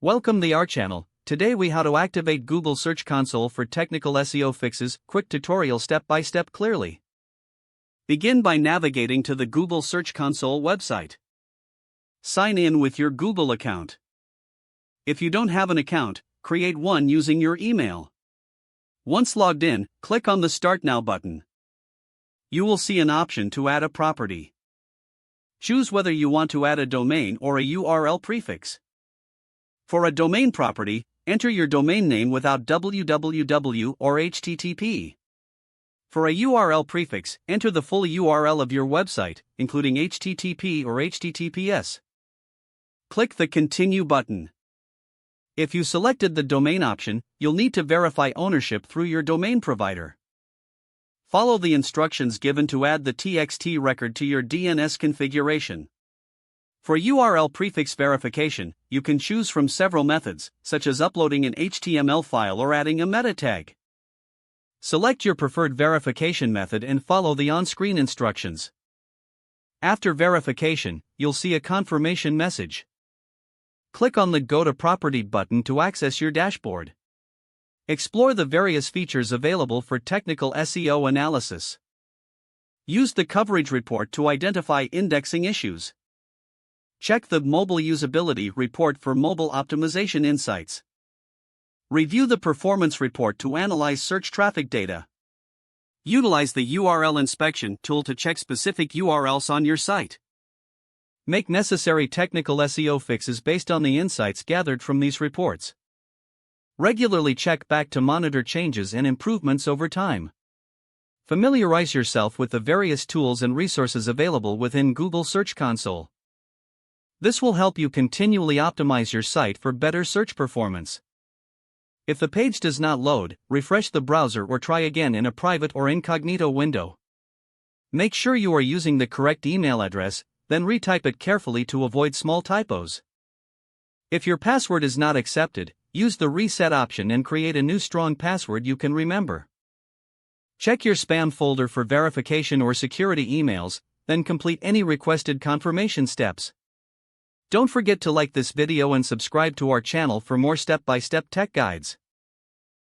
Welcome to our channel. Today we how to activate Google Search Console for technical SEO fixes. Quick tutorial step by step clearly. Begin by navigating to the Google Search Console website. Sign in with your Google account. If you don't have an account, create one using your email. Once logged in, click on the Start Now button. You will see an option to add a property. Choose whether you want to add a domain or a URL prefix. For a domain property, enter your domain name without www or http. For a URL prefix, enter the full URL of your website, including http or https. Click the Continue button. If you selected the domain option, you'll need to verify ownership through your domain provider. Follow the instructions given to add the TXT record to your DNS configuration. For URL prefix verification, you can choose from several methods, such as uploading an HTML file or adding a meta tag. Select your preferred verification method and follow the on-screen instructions. After verification, you'll see a confirmation message. Click on the Go to Property button to access your dashboard. Explore the various features available for technical SEO analysis. Use the coverage report to identify indexing issues. Check the Mobile Usability Report for mobile optimization insights. Review the Performance Report to analyze search traffic data. Utilize the URL Inspection tool to check specific URLs on your site. Make necessary technical SEO fixes based on the insights gathered from these reports. Regularly check back to monitor changes and improvements over time. Familiarize yourself with the various tools and resources available within Google Search Console. This will help you continually optimize your site for better search performance. If the page does not load, refresh the browser or try again in a private or incognito window. Make sure you are using the correct email address, then retype it carefully to avoid small typos. If your password is not accepted, use the reset option and create a new strong password you can remember. Check your spam folder for verification or security emails, then complete any requested confirmation steps. Don't forget to like this video and subscribe to our channel for more step-by-step tech guides.